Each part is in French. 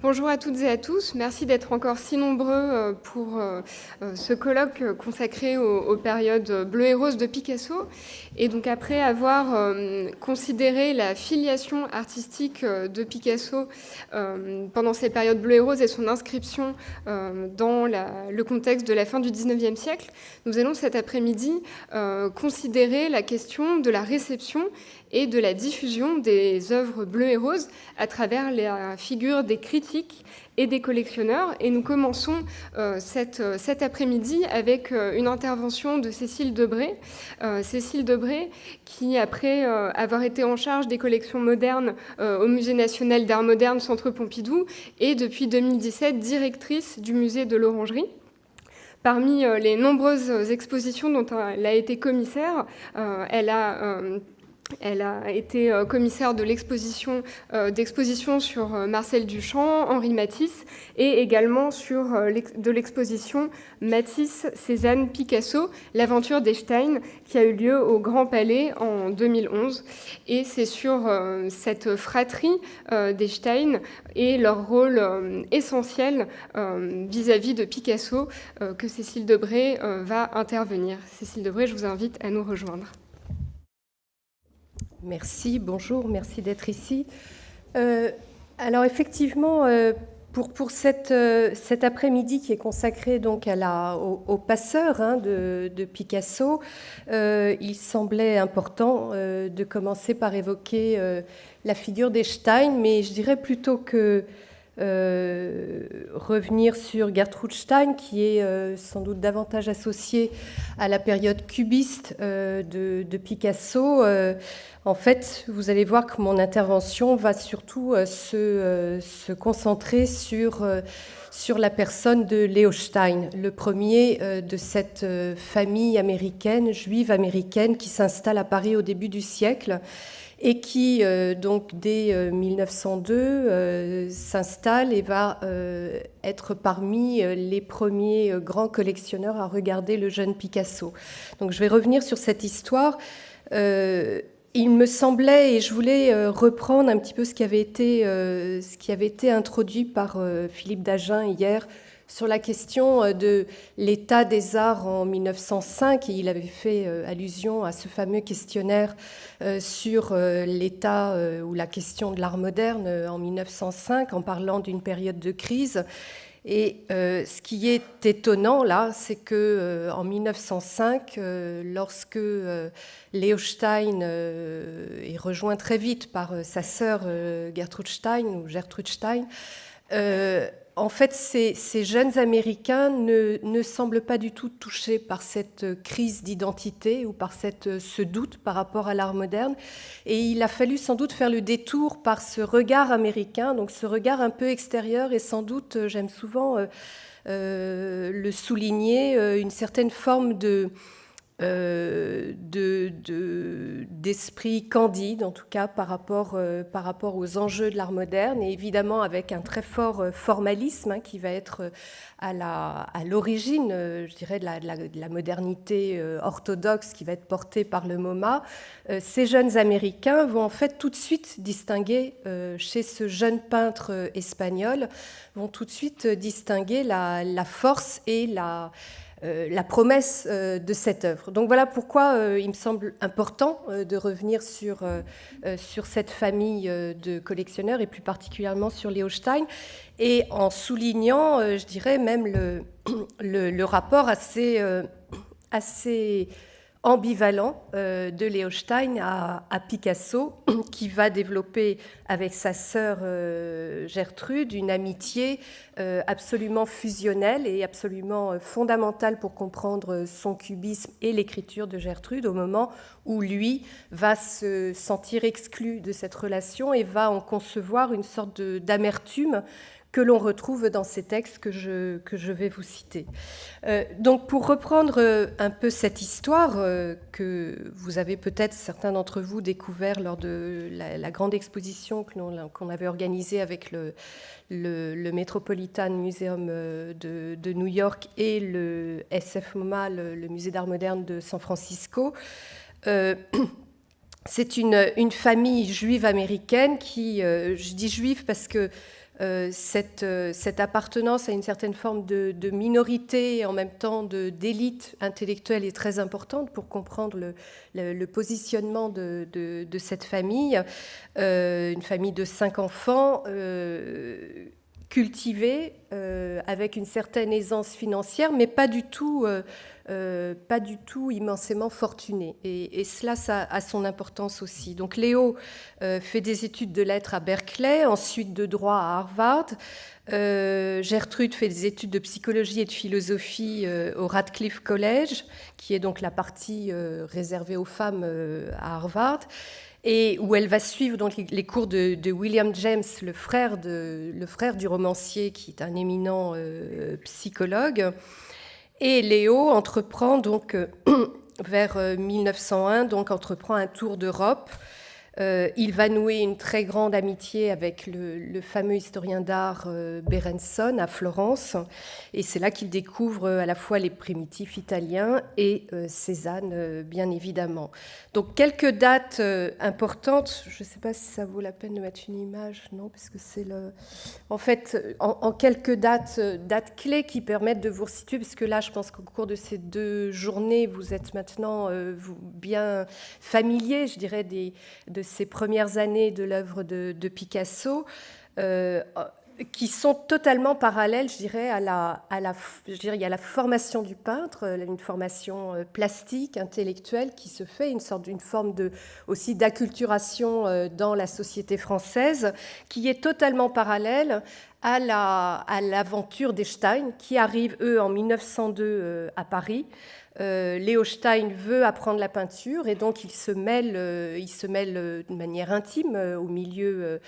Bonjour à toutes et à tous, merci d'être encore si nombreux pour ce colloque consacré aux périodes bleues et roses de Picasso. Et donc après avoir considéré la filiation artistique de Picasso pendant ces périodes bleues et roses et son inscription dans le contexte de la fin du XIXe siècle, nous allons cet après-midi considérer la question de la réception et de la diffusion des œuvres bleues et roses à travers la figure des critiques et des collectionneurs. Et nous commençons cet après-midi avec une intervention de Cécile Debré. Cécile Debré, qui, après avoir été en charge des collections modernes au Musée national d'art moderne Centre Pompidou, est depuis 2017 directrice du musée de l'Orangerie. Parmi les nombreuses expositions dont elle a été commissaire, elle a été commissaire de d'exposition sur Marcel Duchamp, Henri Matisse, et également de l'exposition Matisse-Cézanne Picasso, l'aventure d'Echstein, qui a eu lieu au Grand Palais en 2011. Et c'est sur cette fratrie d'Echstein et leur rôle essentiel vis-à-vis de Picasso que Cécile Debré va intervenir. Cécile Debré, je vous invite à nous rejoindre. Merci, bonjour, merci d'être ici. Alors effectivement, pour cet après-midi qui est consacré donc au passeur de Picasso, il semblait important de commencer par évoquer la figure d'Echstein, mais je dirais plutôt que revenir sur Gertrude Stein, qui est sans doute davantage associée à la période cubiste de Picasso. En fait, vous allez voir que mon intervention va surtout se concentrer sur la personne de Leo Stein, le premier de cette famille américaine, juive américaine, qui s'installe à Paris au début du siècle et qui, donc, dès 1902, s'installe et va être parmi les premiers grands collectionneurs à regarder le jeune Picasso. Donc je vais revenir sur cette histoire. Il me semblait, et je voulais reprendre un petit peu ce qui avait été introduit par Philippe Dagen hier, sur la question de l'état des arts en 1905, et il avait fait allusion à ce fameux questionnaire sur l'état ou la question de l'art moderne en 1905, en parlant d'une période de crise. Et ce qui est étonnant là, c'est que en 1905, lorsque Leo Stein est rejoint très vite par sa sœur Gertrude Stein, en fait, ces jeunes Américains ne semblent pas du tout touchés par cette crise d'identité ou par ce doute par rapport à l'art moderne. Et il a fallu sans doute faire le détour par ce regard américain, donc ce regard un peu extérieur, et sans doute, j'aime souvent le souligner, une certaine forme d'esprit candide, en tout cas par rapport aux enjeux de l'art moderne, et évidemment avec un très fort formalisme qui va être à l'origine, je dirais, de la modernité orthodoxe qui va être portée par le MoMA. Ces jeunes Américains vont en fait tout de suite distinguer, chez ce jeune peintre espagnol, vont tout de suite distinguer la force et la promesse de cette œuvre. Donc voilà pourquoi il me semble important de revenir sur cette famille de collectionneurs et plus particulièrement sur Leo Stein, et en soulignant, je dirais même le rapport assez ambivalent de Leo Stein à Picasso, qui va développer avec sa sœur Gertrude une amitié absolument fusionnelle et absolument fondamentale pour comprendre son cubisme et l'écriture de Gertrude, au moment où lui va se sentir exclu de cette relation et va en concevoir une sorte d'amertume que l'on retrouve dans ces textes que je vais vous citer. Donc pour reprendre un peu cette histoire que vous avez peut-être, certains d'entre vous, découvert lors de la grande exposition qu'on avait organisée avec le Metropolitan Museum de New York et le SF MoMA, le Musée d'art moderne de San Francisco. C'est une famille juive américaine qui, je dis juive parce que cette appartenance à une certaine forme de minorité et en même temps d'élite intellectuelle est très importante pour comprendre le positionnement de cette famille. Une famille de 5 enfants cultivée, avec une certaine aisance financière, mais pas du tout immensément fortunée. Et cela, ça a son importance aussi. Donc Léo fait des études de lettres à Berkeley, ensuite de droit à Harvard. Gertrude fait des études de psychologie et de philosophie au Radcliffe College, qui est donc la partie réservée aux femmes à Harvard, et où elle va suivre donc les cours de William James, le frère du romancier, qui est un éminent psychologue. Et Léo entreprend donc vers 1901 entreprend un tour d'Europe. Il va nouer une très grande amitié avec le fameux historien d'art Berenson à Florence, et c'est là qu'il découvre à la fois les primitifs italiens et Cézanne, bien évidemment. Donc quelques dates importantes, je ne sais pas si ça vaut la peine de mettre une image, non, parce que c'est en fait, en quelques dates clés qui permettent de vous resituer, parce que là, je pense qu'au cours de ces 2 journées, vous êtes maintenant bien familier, je dirais, de ces premières années de l'œuvre de Picasso, qui sont totalement parallèles, je dirais, il y a la formation du peintre, une formation plastique, intellectuelle qui se fait, une forme aussi d'acculturation dans la société française, qui est totalement parallèle à l'aventure des Stein, qui arrivent, eux, en 1902 à Paris. Léo Stein veut apprendre la peinture et donc il se mêle de manière intime au milieu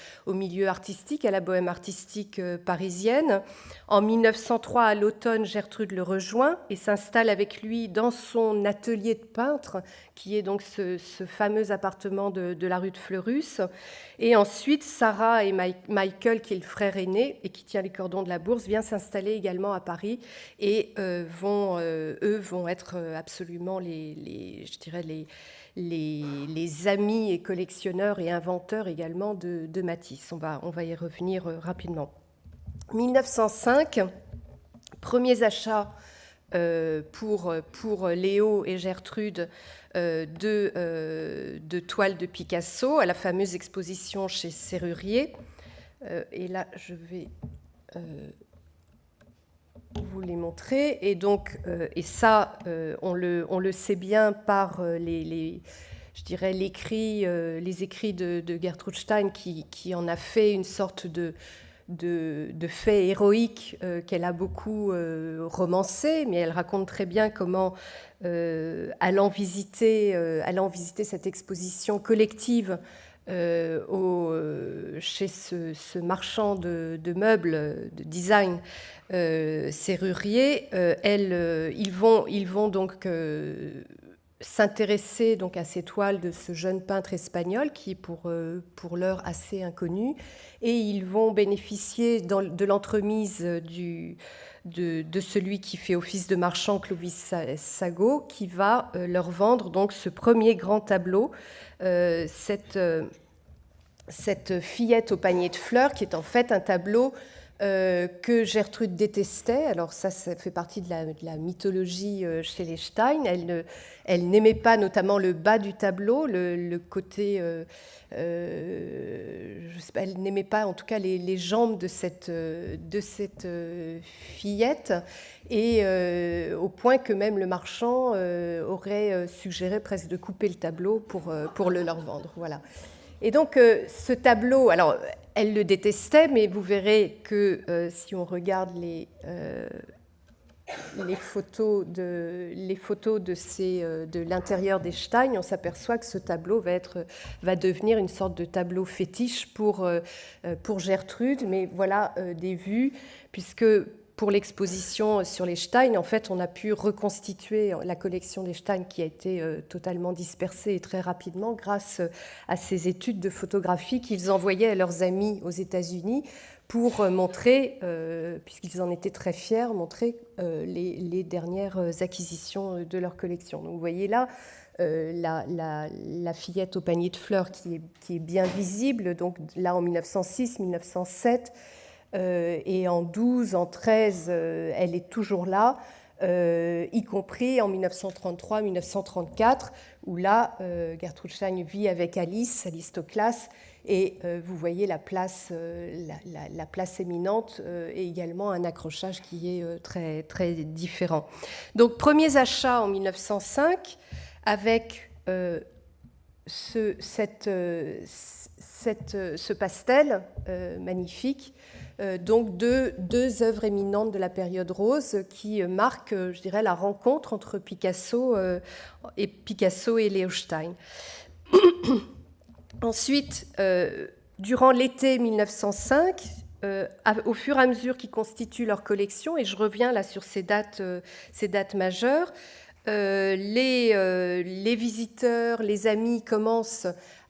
artistique, à la bohème artistique parisienne. En 1903, à l'automne, Gertrude le rejoint et s'installe avec lui dans son atelier de peintre, qui est donc ce fameux appartement de la rue de Fleurus. Et ensuite, Sarah et Michael, qui est le frère aîné et qui tient les cordons de la bourse, vient s'installer également à Paris et vont être absolument les amis et collectionneurs et inventeurs également de Matisse. On va y revenir rapidement. 1905, premiers achats pour Léo et Gertrude de toiles de Picasso à la fameuse exposition chez Serrurier. Et là, je vais vous les montrer. Et donc, on le sait bien par les écrits de Gertrude Stein, qui en a fait une sorte de fait héroïque qu'elle a beaucoup romancé, mais elle raconte très bien comment, allant visiter cette exposition collective chez ce marchand de meubles, de design serrurier, ils vont donc s'intéresser donc à ces toiles de ce jeune peintre espagnol qui est pour l'heure assez inconnu, et ils vont bénéficier de l'entremise de celui qui fait office de marchand, Clovis Sagot, qui va leur vendre donc ce premier grand tableau, cette fillette au panier de fleurs, qui est en fait un tableau que Gertrude détestait. Alors ça fait partie de la mythologie chez les Stein. Elle n'aimait pas notamment le bas du tableau, le côté... je sais pas, elle n'aimait pas en tout cas les jambes de cette fillette, et au point que même le marchand aurait suggéré presque de couper le tableau pour le leur vendre. Voilà. Et donc ce tableau, alors elle le détestait, mais vous verrez que si on regarde les photos de l'intérieur des Stein, on s'aperçoit que ce tableau va devenir une sorte de tableau fétiche pour Gertrude. Mais voilà des vues, puisque pour l'exposition sur les Stein, en fait, on a pu reconstituer la collection des Stein, qui a été totalement dispersée et très rapidement grâce à ces études de photographie qu'ils envoyaient à leurs amis aux États-Unis pour montrer, puisqu'ils en étaient très fiers, montrer les dernières acquisitions de leur collection. Donc vous voyez là la fillette au panier de fleurs qui est bien visible, donc là en 1906, 1907, et en 12, en 13, elle est toujours là, y compris en 1933-1934, où là, Gertrude Stein vit avec Alice Toklas, et vous voyez la place éminente et également un accrochage qui est très, très différent. Donc, premiers achats en 1905 avec ce pastel magnifique, donc deux œuvres éminentes de la période rose qui marquent, je dirais, la rencontre entre Picasso et Leo Stein. Ensuite, durant l'été 1905, au fur et à mesure qu'ils constituent leur collection, et je reviens là sur ces dates majeures, les visiteurs, les amis commencent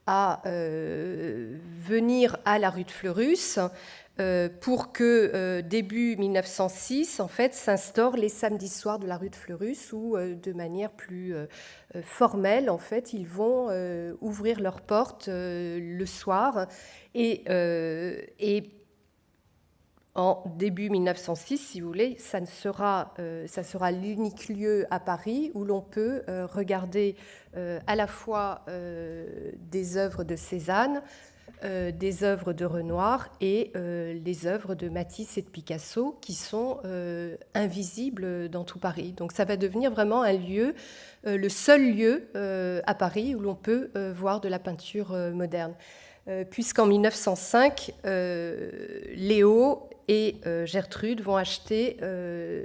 à venir à la rue de Fleurus pour que début 1906, en fait, s'instaurent les samedis soirs de la rue de Fleurus où, de manière plus formelle, en fait, ils vont ouvrir leurs portes le soir et en début 1906, si vous voulez, ça sera l'unique lieu à Paris où l'on peut regarder à la fois des œuvres de Cézanne, des œuvres de Renoir et les œuvres de Matisse et de Picasso qui sont invisibles dans tout Paris. Donc ça va devenir vraiment un lieu, le seul lieu à Paris où l'on peut voir de la peinture moderne. Puisqu'en 1905, Léo et Gertrude vont acheter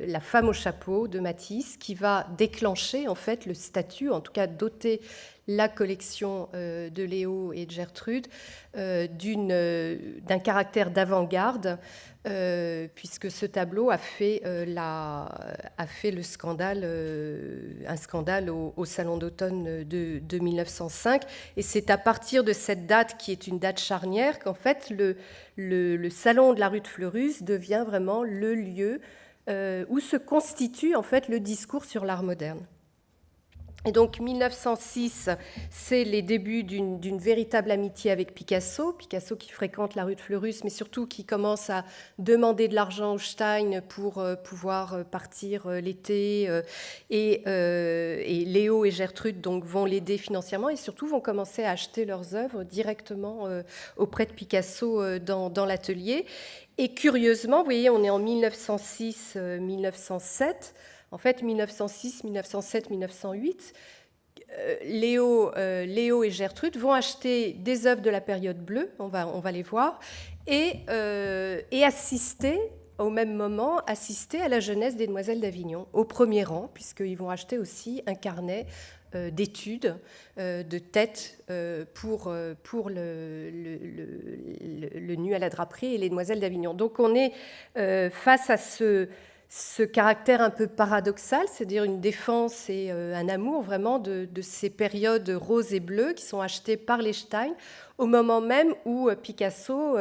La femme au chapeau de Matisse, qui va déclencher en fait le statut, en tout cas doter la collection de Léo et de Gertrude d'un caractère d'avant-garde, puisque ce tableau a fait le scandale, un scandale au Salon d'automne de 1905. Et c'est à partir de cette date, qui est une date charnière, qu'en fait le Salon de la rue de Fleurus devient vraiment le lieu où se constitue en fait le discours sur l'art moderne. Et donc 1906, c'est les débuts d'une véritable amitié avec Picasso. Picasso qui fréquente la rue de Fleurus, mais surtout qui commence à demander de l'argent au Stein pour pouvoir partir l'été. Et Léo et Gertrude donc, vont l'aider financièrement et surtout vont commencer à acheter leurs œuvres directement auprès de Picasso dans l'atelier. Et curieusement, vous voyez, on est en 1906-1907. En fait, 1906, 1907, 1908, Léo et Gertrude vont acheter des œuvres de la période bleue, on va les voir, et assister, au même moment, à la jeunesse des Demoiselles d'Avignon, au premier rang, puisqu'ils vont acheter aussi un carnet d'études, de tête pour le nu à la draperie et les Demoiselles d'Avignon. Donc on est face à ce caractère un peu paradoxal, c'est-à-dire une défense et un amour vraiment de ces périodes roses et bleues qui sont achetées par les Stein, au moment même où Picasso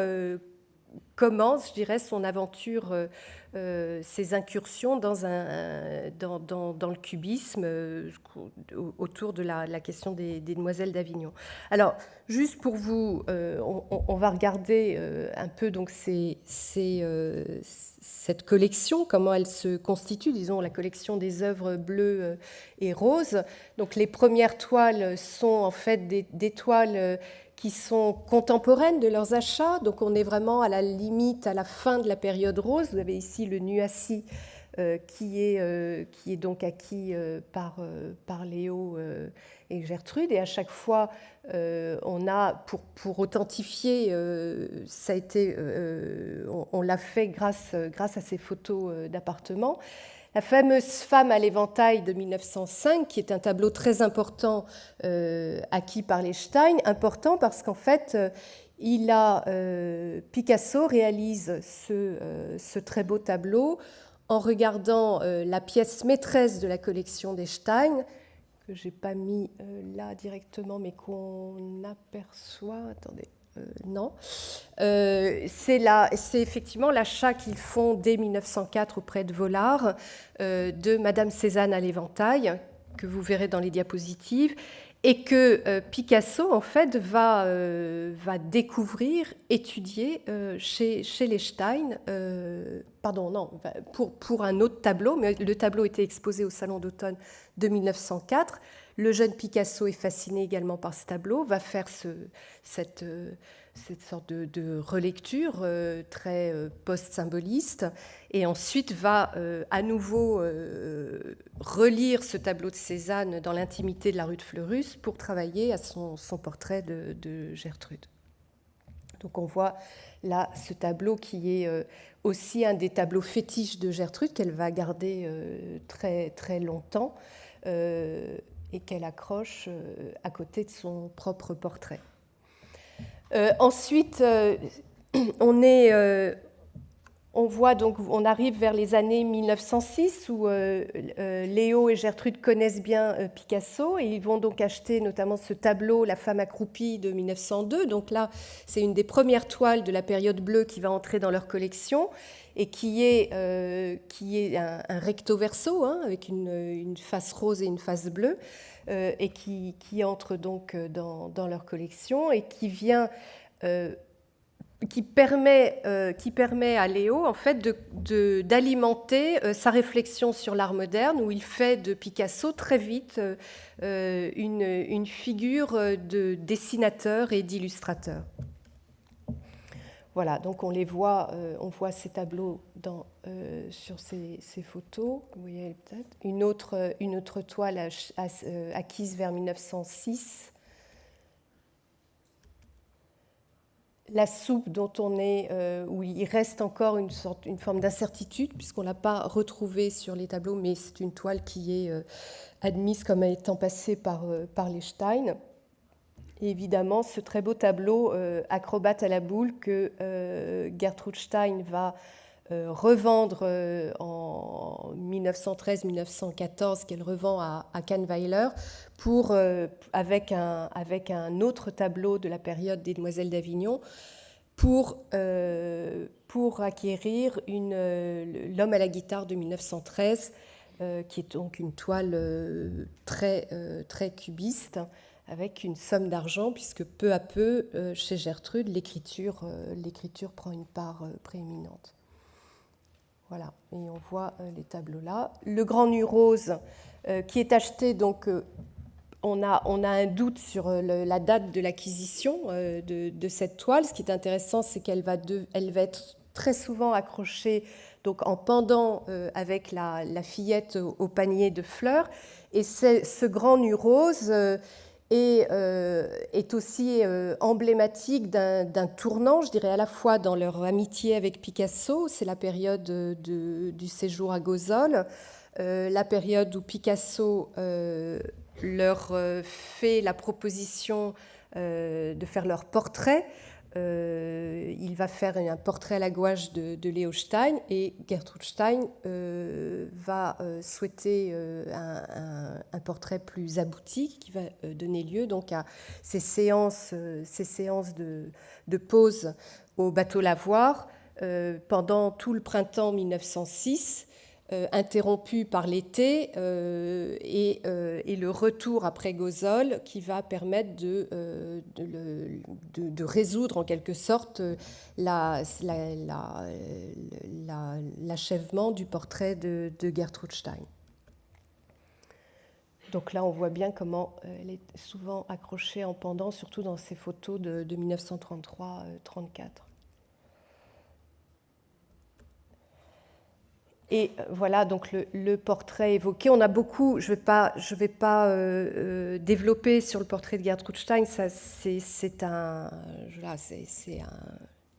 commence, je dirais, son aventure, ses incursions dans le cubisme autour de la question des Demoiselles d'Avignon. Alors, juste pour vous, on va regarder un peu donc cette collection, comment elle se constitue, disons la collection des œuvres bleues et roses. Donc les premières toiles sont en fait des toiles qui sont contemporaines de leurs achats. Donc on est vraiment à la limite, à la fin de la période rose. Vous avez ici le nu assis qui est donc acquis par Léo et Gertrude. Et à chaque fois, on a, pour authentifier, ça a été, on l'a fait grâce à ces photos d'appartements. La fameuse femme à l'éventail de 1905, qui est un tableau très important acquis par les Stein, important parce qu'en fait, Picasso réalise ce très beau tableau en regardant la pièce maîtresse de la collection des Stein, que je n'ai pas mis là directement, mais qu'on aperçoit. Attendez. Non. C'est effectivement l'achat qu'ils font dès 1904 auprès de Vollard de Madame Cézanne à l'éventail, que vous verrez dans les diapositives. et que Picasso, en fait, va découvrir, étudier chez les Stein, pour un autre tableau, mais le tableau était exposé au Salon d'automne de 1904. Le jeune Picasso est fasciné également par ce tableau, va faire cette sorte de relecture très post-symboliste, et ensuite va à nouveau relire ce tableau de Cézanne dans l'intimité de la rue de Fleurus pour travailler à son portrait de Gertrude. Donc on voit là ce tableau qui est aussi un des tableaux fétiches de Gertrude qu'elle va garder très, très longtemps et qu'elle accroche à côté de son propre portrait. Ensuite, on voit donc, on arrive vers les années 1906 où Léo et Gertrude connaissent bien Picasso, et ils vont donc acheter notamment ce tableau La femme accroupie de 1902. Donc là, c'est une des premières toiles de la période bleue qui va entrer dans leur collection et qui est un recto verso, hein, avec une face rose et une face bleue, et qui entre donc dans leur collection et qui vient qui permet à Léo en fait d'alimenter sa réflexion sur l'art moderne, où il fait de Picasso très vite une figure de dessinateur et d'illustrateur. Voilà, donc on voit ces tableaux sur ces photos. Vous voyez peut-être une autre toile acquise vers 1906. La soupe dont où il reste encore une forme d'incertitude, puisqu'on ne l'a pas retrouvée sur les tableaux, mais c'est une toile qui est admise comme étant passée par les Stein. Et évidemment, ce très beau tableau Acrobate à la boule que Gertrude Stein va revendre en 1913-1914, qu'elle revend à Kahnweiler, avec un autre tableau de la période des Demoiselles d'Avignon, pour acquérir L'homme à la guitare de 1913, qui est donc une toile très, très cubiste, avec une somme d'argent, puisque peu à peu, chez Gertrude, l'écriture prend une part prééminente. Voilà, et on voit les tableaux là. Le Grand Nu Rose, qui est acheté, donc on a un doute sur la date de l'acquisition de cette toile. Ce qui est intéressant, c'est qu'elle va être très souvent accrochée donc en pendant avec la fillette au panier de fleurs. Et ce Grand Nu Rose est aussi emblématique d'un tournant, je dirais, à la fois dans leur amitié avec Picasso, c'est la période du séjour à Gozol, la période où Picasso leur fait la proposition de faire leur portrait. Il va faire un portrait à la gouache de Léo Stein, et Gertrude Stein va souhaiter un portrait plus abouti qui va donner lieu donc à ces séances de pause au bateau Lavoir pendant tout le printemps 1906. Interrompu par l'été et le retour après Gozol, qui va permettre de résoudre en quelque sorte l'achèvement du portrait de Gertrude Stein. Donc là, on voit bien comment elle est souvent accrochée en pendant, surtout dans ces photos de 1933-34. Et voilà donc le portrait évoqué. On a beaucoup, je vais pas développer sur le portrait de Gertrude Stein. C'est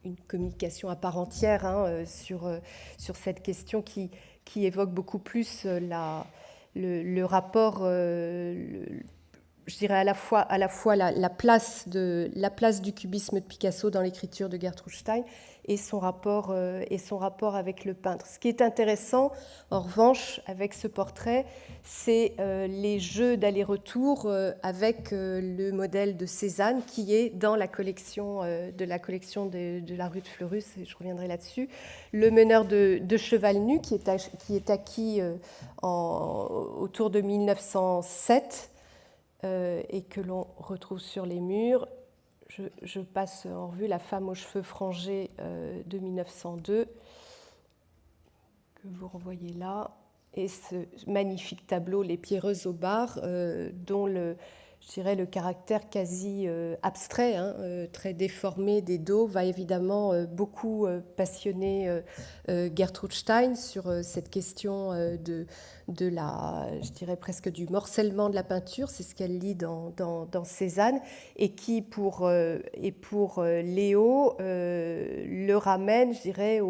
une communication à part entière hein, sur cette question qui évoque beaucoup plus le rapport, je dirais à la fois la place du cubisme de Picasso dans l'écriture de Gertrude Stein et son rapport avec le peintre. Ce qui est intéressant, en revanche, avec ce portrait, c'est les jeux d'aller-retour avec le modèle de Cézanne qui est dans la collection de la rue de Fleurus, et je reviendrai là-dessus. Le meneur de cheval nu qui est acquis autour de 1907. et que l'on retrouve sur les murs. Je passe en revue La femme aux cheveux frangés de 1902, que vous revoyez là, et ce magnifique tableau Les Pierreuses au bar, dont je dirais le caractère quasi abstrait, très déformé des dos, va évidemment beaucoup passionner Gertrude Stein sur cette question de la, je dirais presque du morcellement de la peinture, c'est ce qu'elle lit dans Cézanne, et qui pour Léo le ramène, je dirais,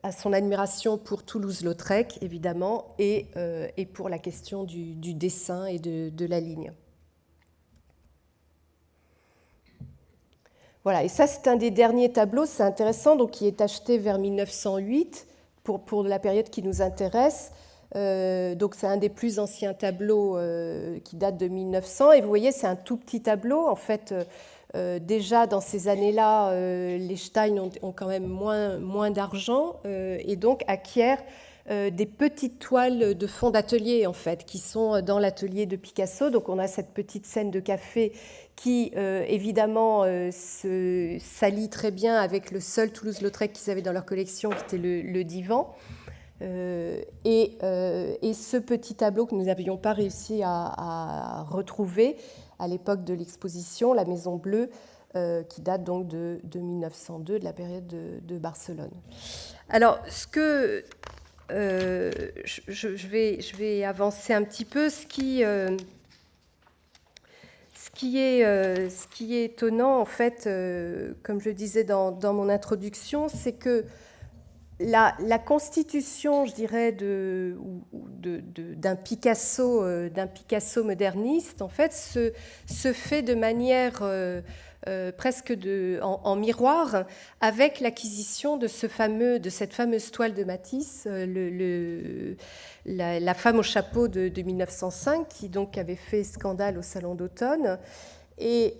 à son admiration pour Toulouse-Lautrec, évidemment, et pour la question du dessin et de la ligne. Voilà, et ça, c'est un des derniers tableaux, c'est intéressant, donc, qui est acheté vers 1908, pour la période qui nous intéresse. Donc, c'est un des plus anciens tableaux qui date de 1900, et vous voyez, c'est un tout petit tableau, en fait. Déjà dans ces années-là, les Stein ont quand même moins d'argent et donc acquièrent des petites toiles de fond d'atelier en fait, qui sont dans l'atelier de Picasso. Donc on a cette petite scène de café qui évidemment s'allie très bien avec le seul Toulouse-Lautrec qu'ils avaient dans leur collection, qui était le divan. Et ce petit tableau que nous n'avions pas réussi à retrouver à l'époque de l'exposition, La Maison Bleue, qui date donc de 1902, de la période de Barcelone. Alors, ce que je vais avancer un petit peu. Ce qui est étonnant, en fait, comme je le disais dans mon introduction, c'est que la constitution, je dirais, d'un Picasso moderniste, en fait, se fait de manière presque en miroir avec l'acquisition de cette fameuse toile de Matisse, la femme au chapeau de 1905, qui donc avait fait scandale au Salon d'automne. Et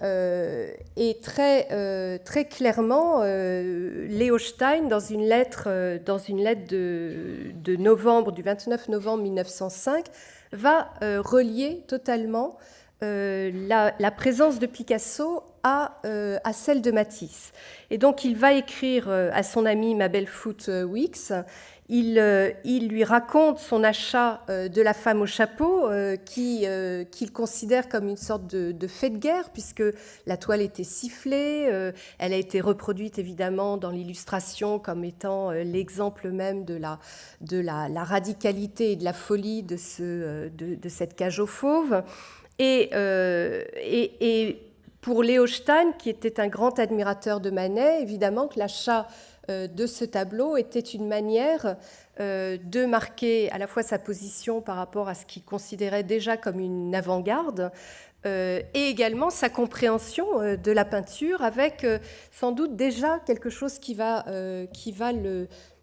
très clairement, Léo Stein, dans une lettre de novembre, du 29 novembre 1905, va relier totalement la présence de Picasso à celle de Matisse. Et donc il va écrire à son ami Mabel Foote Wicks. Il lui raconte son achat de la femme au chapeau qu'il considère comme une sorte de fait de guerre, puisque la toile était sifflée. Elle a été reproduite évidemment dans l'illustration comme étant l'exemple même de la radicalité et de la folie de cette cage aux fauves. Et pour Léo Stein, qui était un grand admirateur de Manet, évidemment que l'achat de ce tableau était une manière de marquer à la fois sa position par rapport à ce qu'il considérait déjà comme une avant-garde et également sa compréhension de la peinture avec sans doute déjà quelque chose qui va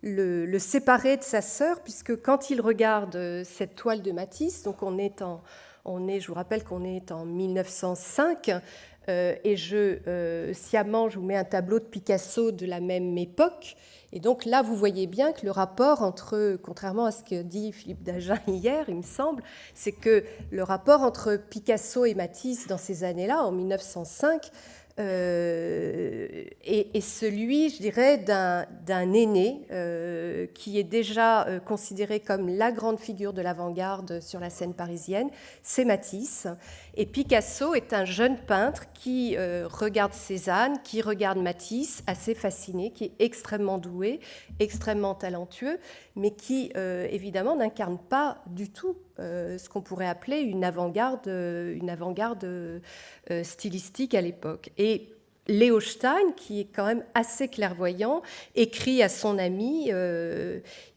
le séparer de sa sœur, puisque quand il regarde cette toile de Matisse, donc je vous rappelle qu'on est en 1905, et sciemment, je vous mets un tableau de Picasso de la même époque. Et donc là, vous voyez bien que le rapport entre, contrairement à ce que dit Philippe Dagen hier, il me semble, c'est que le rapport entre Picasso et Matisse dans ces années-là, en 1905, est celui, je dirais, d'un aîné qui est déjà considéré comme la grande figure de l'avant-garde sur la scène parisienne, c'est Matisse. Et Picasso est un jeune peintre qui regarde Cézanne, qui regarde Matisse, assez fasciné, qui est extrêmement doué, extrêmement talentueux, mais qui, évidemment, n'incarne pas du tout ce qu'on pourrait appeler une avant-garde stylistique à l'époque. Et Léo Stein, qui est quand même assez clairvoyant, écrit à son ami,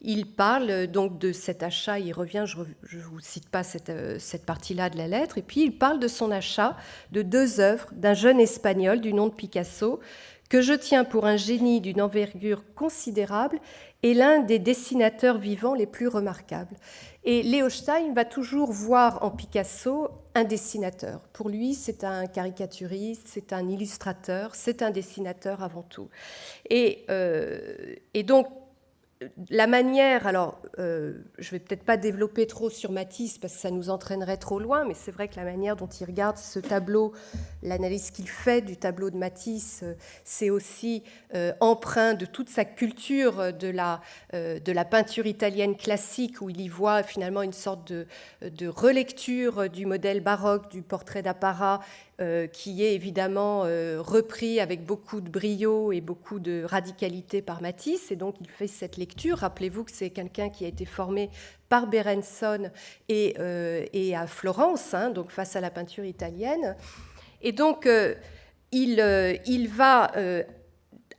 il parle donc de cet achat, il revient, je ne vous cite pas cette partie-là de la lettre, et puis il parle de son achat de 2 œuvres d'un jeune Espagnol du nom de Picasso, que je tiens pour un génie d'une envergure considérable et l'un des dessinateurs vivants les plus remarquables. Et Léo Stein va toujours voir en Picasso un dessinateur. Pour lui, c'est un caricaturiste, c'est un illustrateur, c'est un dessinateur avant tout. Et donc, la manière, alors je vais peut-être pas développer trop sur Matisse parce que ça nous entraînerait trop loin, mais c'est vrai que la manière dont il regarde ce tableau, l'analyse qu'il fait du tableau de Matisse, c'est aussi empreint de toute sa culture de la peinture italienne classique, où il y voit finalement une sorte de relecture du modèle baroque du portrait d'apparat, qui est évidemment repris avec beaucoup de brio et beaucoup de radicalité par Matisse. Et donc il fait cette lecture. Rappelez-vous que c'est quelqu'un qui a été formé par Berenson et à Florence, hein, donc face à la peinture italienne. Et donc il va,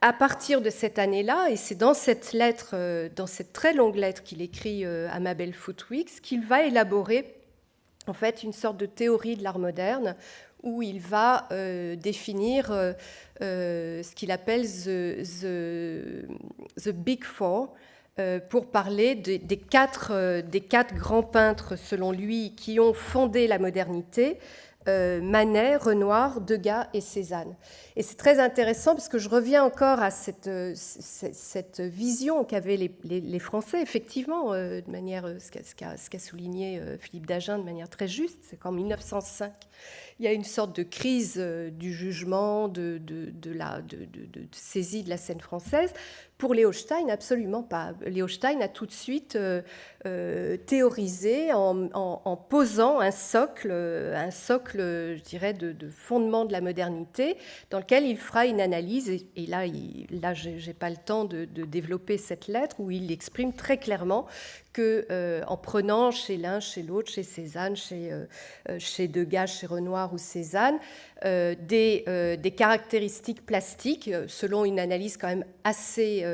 à partir de cette année-là, et c'est dans cette lettre, dans cette très longue lettre qu'il écrit à Mabel Footwicks, qu'il va élaborer en fait une sorte de théorie de l'art moderne, où il va définir ce qu'il appelle the Big Four, pour parler des quatre grands peintres, selon lui, qui ont fondé la modernité: Manet, Renoir, Degas et Cézanne. Et c'est très intéressant parce que je reviens encore à cette vision qu'avaient les Français, effectivement, de manière, ce qu'a souligné Philippe Dagen de manière très juste, c'est qu'en 1905, il y a une sorte de crise du jugement, de saisie de la scène française. Pour Léo Stein, absolument pas. Léo Stein a tout de suite théorisé en posant un socle, je dirais, de fondement de la modernité, dans lequel il fera une analyse. Et là, je n'ai pas le temps de développer cette lettre, où il exprime très clairement que, en prenant chez l'un, chez l'autre, chez Cézanne, chez Degas, chez Renoir ou Cézanne, des caractéristiques plastiques, selon une analyse quand même assez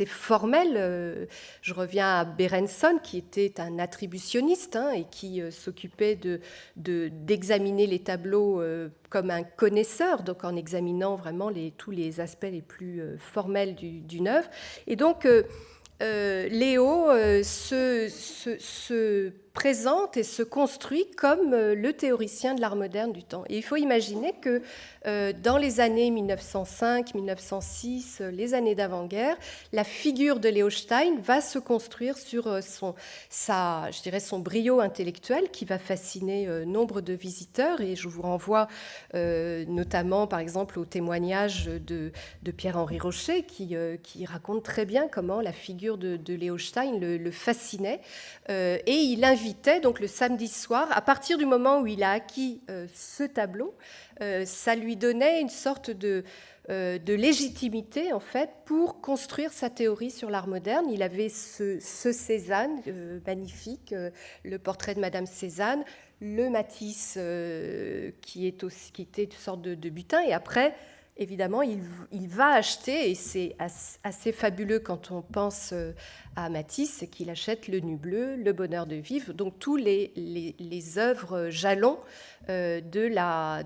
formelle. Je reviens à Berenson, qui était un attributionniste, hein, et qui s'occupait d'examiner les tableaux comme un connaisseur, donc en examinant vraiment tous les aspects les plus formels d'une œuvre. Et donc, Léo se présente et se construit comme le théoricien de l'art moderne du temps. Et il faut imaginer que dans les années 1905, 1906, les années d'avant-guerre, la figure de Léo Stein va se construire sur son brio intellectuel, qui va fasciner nombre de visiteurs. Et je vous renvoie notamment, par exemple, au témoignage de Pierre-Henri Rocher, qui raconte très bien comment la figure de Léo Stein le fascinait. Et il invitait donc le samedi soir, à partir du moment où il a acquis ce tableau, ça lui donnait une sorte de légitimité, en fait, pour construire sa théorie sur l'art moderne. Il avait ce Cézanne magnifique, le portrait de Madame Cézanne, le Matisse qui était une sorte de butin, et après, évidemment, il va acheter, et c'est assez fabuleux quand on pense à Matisse, c'est qu'il achète Le Nu Bleu, Le Bonheur de vivre, donc tous les œuvres jalons de la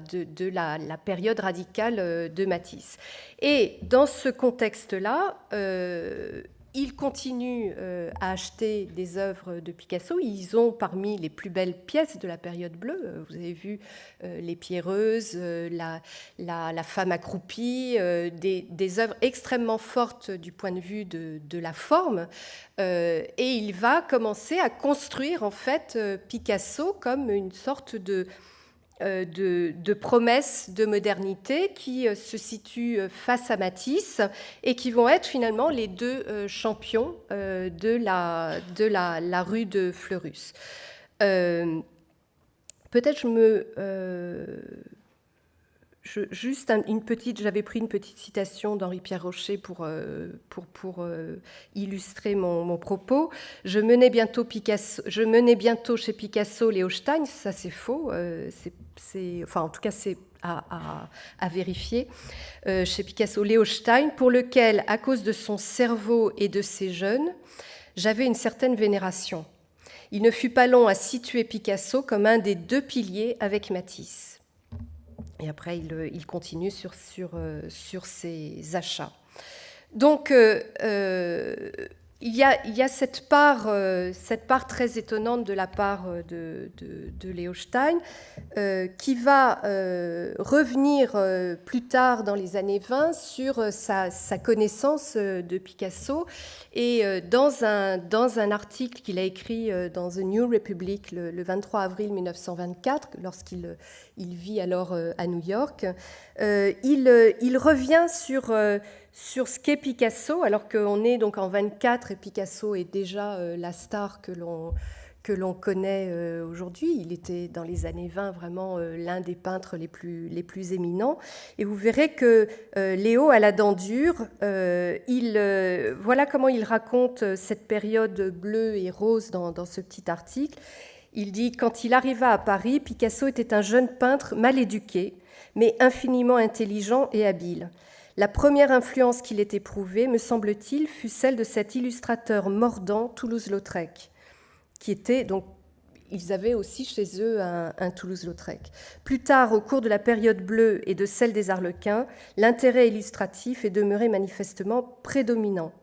période radicale de Matisse. Et dans ce contexte-là, ils continuent à acheter des œuvres de Picasso. Ils ont parmi les plus belles pièces de la période bleue. Vous avez vu Les Pierreuses, la femme accroupie, des œuvres extrêmement fortes du point de vue de la forme. Et il va commencer à construire en fait Picasso comme une sorte de promesses de modernité qui se situent face à Matisse et qui vont être finalement les deux champions de la rue de Fleurus. Peut-être j'avais pris une petite citation d'Henri-Pierre Rocher pour illustrer mon propos. Je menais bientôt chez Picasso Léo Stein, ça c'est faux, en tout cas c'est à vérifier. Chez Picasso Léo Stein, pour lequel, à cause de son cerveau et de ses jeunes, j'avais une certaine vénération. Il ne fut pas long à situer Picasso comme un des deux piliers avec Matisse. Et après, il continue sur ses achats. Donc, il y a cette part très étonnante de la part de Leo Stein, qui va revenir plus tard dans les années 20 sur sa connaissance de Picasso. Et dans un article qu'il a écrit dans The New Republic le 23 avril 1924, lorsqu'il vit alors à New York, il revient sur ce qu'est Picasso, alors qu'on est donc en 24 et Picasso est déjà la star que l'on connaît aujourd'hui. Il était dans les années 20 vraiment l'un des peintres les plus éminents. Et vous verrez que Léo a la dent dure. Voilà comment il raconte cette période bleue et rose dans ce petit article. Il dit « Quand il arriva à Paris, Picasso était un jeune peintre mal éduqué, mais infiniment intelligent et habile. La première influence qu'il ait éprouvée, me semble-t-il, fut celle de cet illustrateur mordant Toulouse-Lautrec, qui était donc, ils avaient aussi chez eux un Toulouse-Lautrec. Plus tard, au cours de la période bleue et de celle des Arlequins, l'intérêt illustratif est demeuré manifestement prédominant.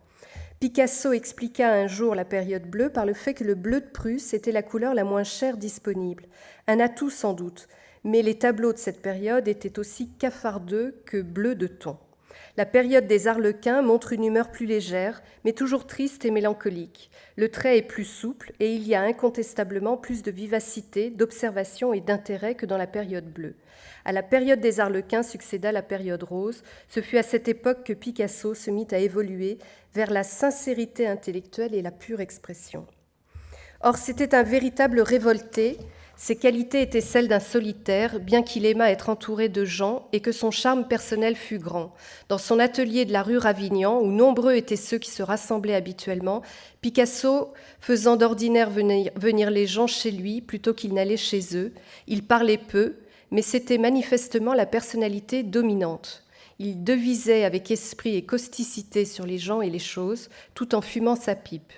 Picasso expliqua un jour la période bleue par le fait que le bleu de Prusse était la couleur la moins chère disponible. Un atout sans doute, mais les tableaux de cette période étaient aussi cafardeux que bleus de thon. La période des Arlequins montre une humeur plus légère, mais toujours triste et mélancolique. Le trait est plus souple et il y a incontestablement plus de vivacité, d'observation et d'intérêt que dans la période bleue. À la période des Arlequins succéda la période rose. Ce fut à cette époque que Picasso se mit à évoluer vers la sincérité intellectuelle et la pure expression. Or, c'était un véritable révolté. Ses qualités étaient celles d'un solitaire, bien qu'il aimât être entouré de gens et que son charme personnel fût grand. Dans son atelier de la rue Ravignan, où nombreux étaient ceux qui se rassemblaient habituellement, Picasso, faisant d'ordinaire venir les gens chez lui plutôt qu'ils n'allaient chez eux, il parlait peu, mais c'était manifestement la personnalité dominante. Il devisait avec esprit et causticité sur les gens et les choses, tout en fumant sa pipe.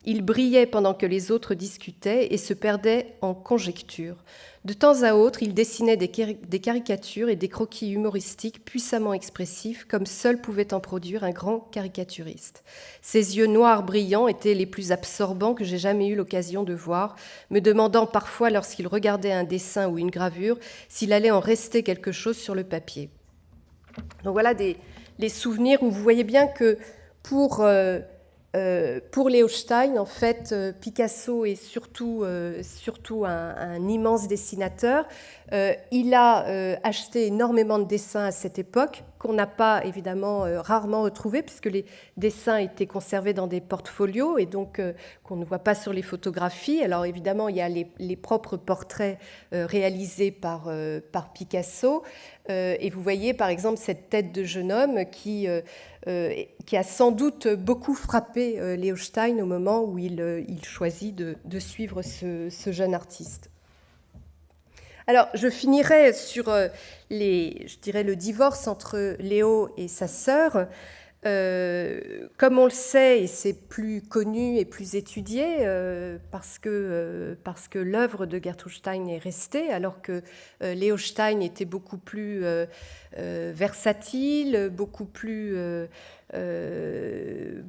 Il brillait pendant que les autres discutaient et se perdait en conjectures. De temps à autre, il dessinait des caricatures et des croquis humoristiques puissamment expressifs, comme seul pouvait en produire un grand caricaturiste. Ses yeux noirs brillants étaient les plus absorbants que j'ai jamais eu l'occasion de voir, me demandant parfois, lorsqu'il regardait un dessin ou une gravure, s'il allait en rester quelque chose sur le papier. Donc voilà les souvenirs où vous voyez bien que pour Leo Stein, en fait, Picasso est surtout un immense dessinateur. Il a acheté énormément de dessins à cette époque, qu'on n'a pas évidemment rarement retrouvés, puisque les dessins étaient conservés dans des portfolios et donc qu'on ne voit pas sur les photographies. Alors évidemment, il y a les propres portraits réalisés par Picasso. Et vous voyez par exemple cette tête de jeune homme qui a sans doute beaucoup frappé Leo Stein au moment où il choisit de suivre ce jeune artiste. Alors, je finirai sur le divorce entre Léo et sa sœur. Comme on le sait, et c'est plus connu et plus étudié, parce que l'œuvre de Gertrude Stein est restée, alors que Leo Stein était beaucoup plus versatile, beaucoup plus, je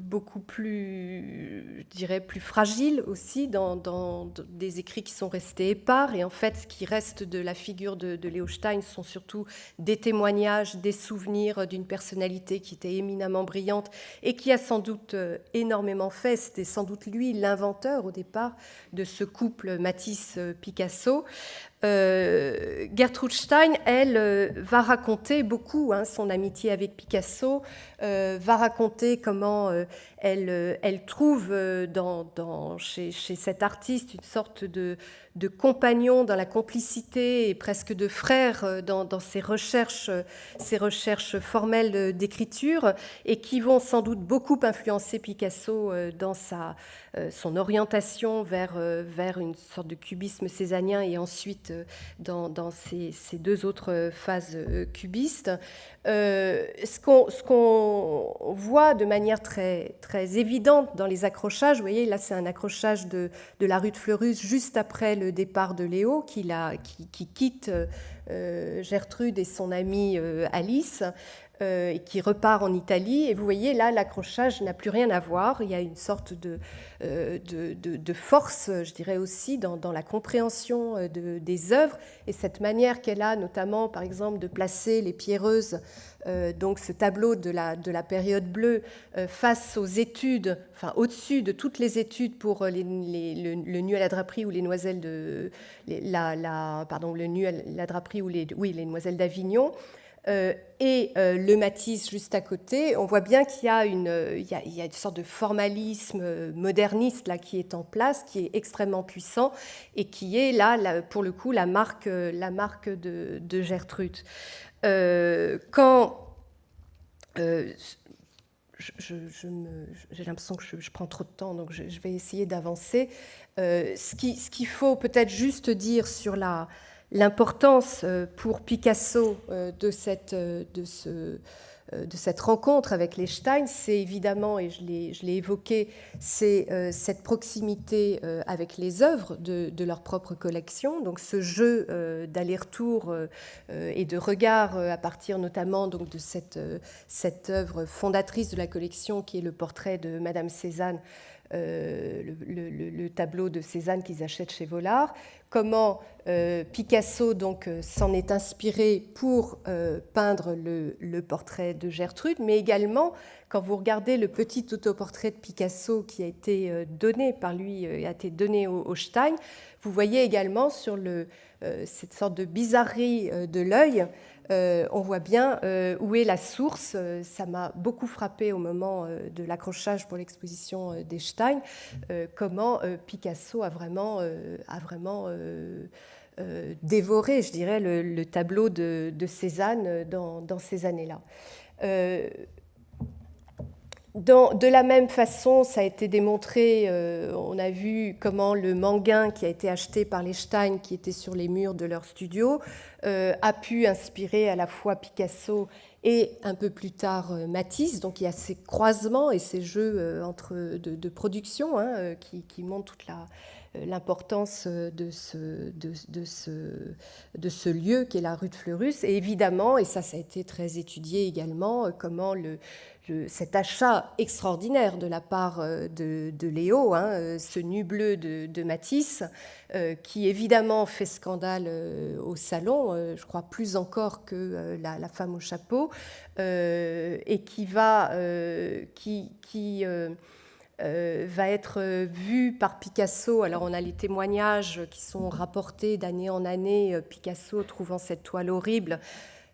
dirais, plus fragile aussi dans des écrits qui sont restés épars. Et en fait, ce qui reste de la figure de Leo Stein sont surtout des témoignages, des souvenirs d'une personnalité qui était éminemment brillante et qui a sans doute énormément fait. C'était sans doute lui l'inventeur au départ de ce couple Matisse-Picasso. Gertrude Stein, elle, va raconter beaucoup son amitié avec Picasso, va raconter comment elle trouve chez cet artiste une sorte de compagnon dans la complicité et presque de frère dans ses recherches formelles d'écriture et qui vont sans doute beaucoup influencer Picasso dans son orientation vers une sorte de cubisme cézannien et ensuite dans ces deux autres phases cubistes. Ce qu'on voit de manière très, très évidente dans les accrochages, vous voyez, là c'est un accrochage de la rue de Fleurus juste après le départ de Léo qui quitte Gertrude et son amie Alice. et qui repart en Italie. Et vous voyez, là, l'accrochage n'a plus rien à voir. Il y a une sorte de force, je dirais aussi, dans la compréhension des œuvres. Et cette manière qu'elle a, notamment, par exemple, de placer les pierreuses, donc ce tableau de la période bleue, face aux études, enfin au-dessus de toutes les études pour le nu à la draperie ou les noiselles de... le nu à la draperie ou les noiselles d'Avignon, et le Matisse juste à côté, on voit bien qu'il y a une sorte de formalisme moderniste là, qui est en place, qui est extrêmement puissant et qui est là pour le coup, la marque de Gertrude. J'ai l'impression que je prends trop de temps, donc je vais essayer d'avancer. Ce qu'il faut peut-être juste dire sur l'importance pour Picasso de cette rencontre avec les Stein, c'est évidemment, et je l'ai évoqué, c'est cette proximité avec les œuvres de leur propre collection, donc ce jeu d'aller-retour et de regard à partir notamment donc, de cette œuvre fondatrice de la collection qui est le portrait de Madame Cézanne, le tableau de Cézanne qu'ils achètent chez Vollard, comment Picasso donc s'en est inspiré pour peindre le portrait de Gertrude, mais également quand vous regardez le petit autoportrait de Picasso qui a été donné par lui, a été donné au Stein, vous voyez également sur cette sorte de bizarrerie de l'œil. On voit bien où est la source. Ça m'a beaucoup frappé au moment de l'accrochage pour l'exposition des Stein, comment Picasso a vraiment dévoré, je dirais, le tableau de Cézanne dans ces années-là. De la même façon, ça a été démontré, on a vu comment le manguin qui a été acheté par les Stein, qui était sur les murs de leur studio, a pu inspirer à la fois Picasso et un peu plus tard Matisse. Donc il y a ces croisements et ces jeux de production qui montrent toute l'importance de ce lieu qui est la rue de Fleurus. Et évidemment, et ça a été très étudié également, comment cet achat extraordinaire de la part de Léo, ce nu bleu de Matisse, qui évidemment fait scandale au salon, je crois plus encore que la femme au chapeau, et qui va être vu par Picasso. Alors on a les témoignages qui sont rapportés d'année en année, Picasso trouvant cette toile horrible,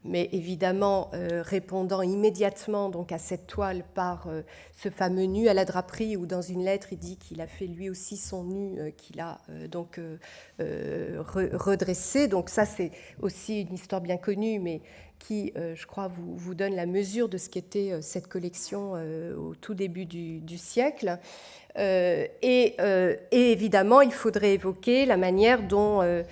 mais évidemment répondant immédiatement donc à cette toile par ce fameux nu à la draperie, où dans une lettre il dit qu'il a fait lui aussi son nu qu'il a redressé. Donc ça c'est aussi une histoire bien connue, mais qui, je crois, vous donne la mesure de ce qu'était cette collection au tout début du siècle. Et évidemment, il faudrait évoquer la manière dont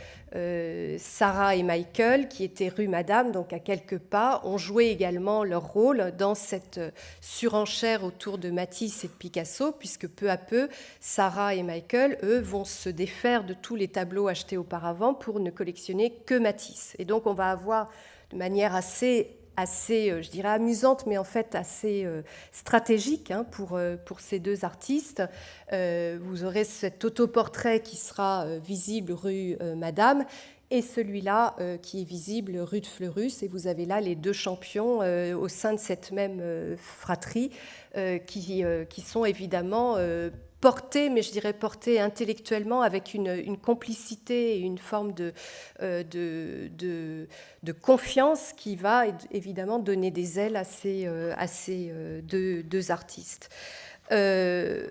Sarah et Michael, qui étaient rue Madame, donc à quelques pas, ont joué également leur rôle dans cette surenchère autour de Matisse et de Picasso, puisque peu à peu, Sarah et Michael, eux, vont se défaire de tous les tableaux achetés auparavant pour ne collectionner que Matisse. Et donc, on va avoir de manière assez, je dirais, amusante, mais en fait assez stratégique pour ces deux artistes. Vous aurez cet autoportrait qui sera visible rue Madame et celui-là qui est visible rue de Fleurus. Et vous avez là les deux champions au sein de cette même fratrie qui sont évidemment portés, mais je dirais portés intellectuellement avec une complicité et une forme de confiance qui va évidemment donner des ailes à ces deux artistes. Je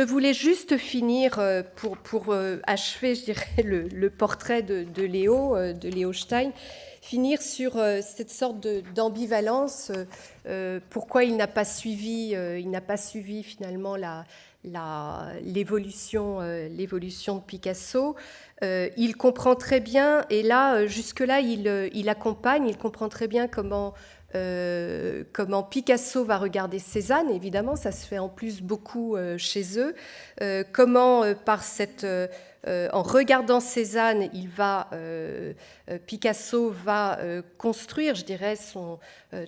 voulais juste finir, pour achever, je dirais, le portrait de Léo Stein, finir sur cette sorte d'ambivalence, pourquoi il n'a pas suivi finalement l'évolution de Picasso. Il comprend très bien, et là, jusque-là, il accompagne, il comprend très bien comment comment Picasso va regarder Cézanne, évidemment, ça se fait en plus beaucoup chez eux, comment en regardant Cézanne, Picasso va construire, je dirais,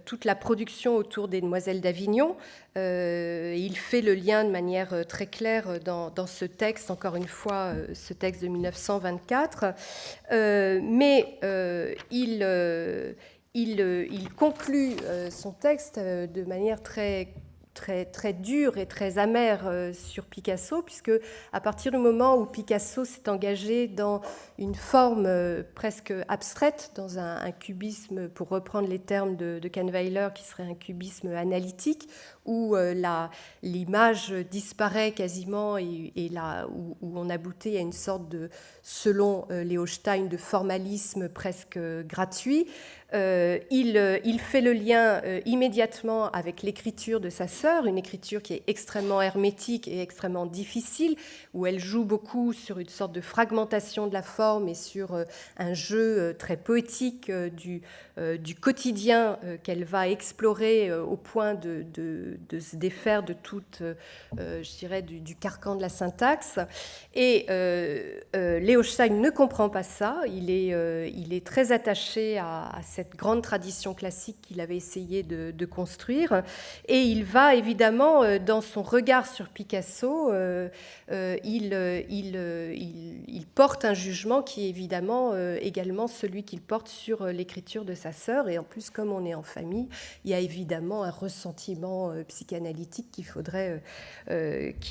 toute la production autour des Demoiselles d'Avignon. Il fait le lien de manière très claire dans ce texte, encore une fois, ce texte de 1924. Mais il conclut son texte de manière très dure et très amère sur Picasso, puisque à partir du moment où Picasso s'est engagé dans une forme presque abstraite, dans un cubisme, pour reprendre les termes de Kahnweiler, qui serait un cubisme analytique, où l'image disparaît quasiment et où on aboutit à une sorte de, selon Léo Stein, de formalisme presque gratuit. Il fait le lien immédiatement avec l'écriture de sa sœur, une écriture qui est extrêmement hermétique et extrêmement difficile, où elle joue beaucoup sur une sorte de fragmentation de la forme et sur un jeu très poétique du quotidien qu'elle va explorer au point de se défaire de toute, je dirais, du carcan de la syntaxe. Et Léo Stein ne comprend pas ça. Il est très attaché à cette grande tradition classique qu'il avait essayé de construire. Et il va évidemment, dans son regard sur Picasso, il porte un jugement qui est évidemment également celui qu'il porte sur l'écriture de sa sœur. Et en plus, comme on est en famille, il y a évidemment un ressentiment psychanalytique qu'il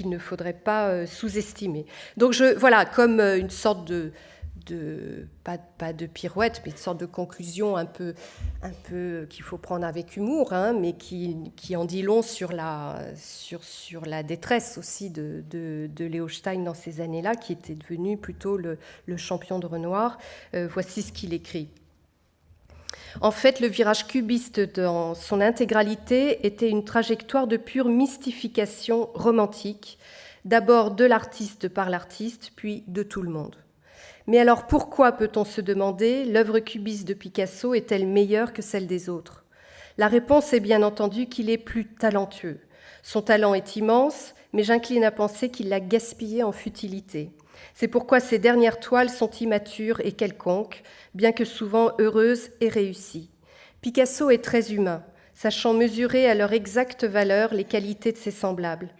ne faudrait pas sous-estimer. Donc voilà, comme une sorte pas de pirouette, mais une sorte de conclusion un peu qu'il faut prendre avec humour, hein, mais qui en dit long sur la détresse aussi de Léo Stein dans ces années-là, qui était devenu plutôt le champion de Renoir. Voici ce qu'il écrit. En fait, le virage cubiste dans son intégralité était une trajectoire de pure mystification romantique, d'abord de l'artiste par l'artiste, puis de tout le monde. Mais alors pourquoi, peut-on se demander, l'œuvre cubiste de Picasso est-elle meilleure que celle des autres ? La réponse est bien entendu qu'il est plus talentueux. Son talent est immense, mais j'incline à penser qu'il l'a gaspillé en futilité. C'est pourquoi ses dernières toiles sont immatures et quelconques, bien que souvent heureuses et réussies. Picasso est très humain, sachant mesurer à leur exacte valeur les qualités de ses semblables.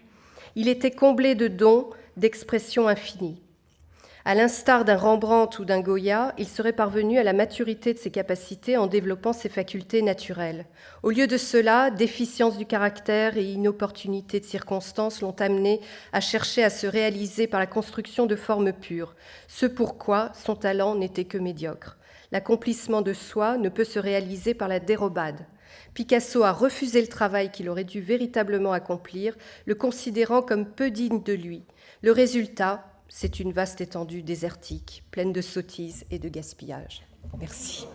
Il était comblé de dons, d'expressions infinies. À l'instar d'un Rembrandt ou d'un Goya, il serait parvenu à la maturité de ses capacités en développant ses facultés naturelles. Au lieu de cela, déficience du caractère et inopportunité de circonstances l'ont amené à chercher à se réaliser par la construction de formes pures, ce pourquoi son talent n'était que médiocre. L'accomplissement de soi ne peut se réaliser par la dérobade. Picasso a refusé le travail qu'il aurait dû véritablement accomplir, le considérant comme peu digne de lui. Le résultat, c'est une vaste étendue désertique, pleine de sottises et de gaspillage. Merci.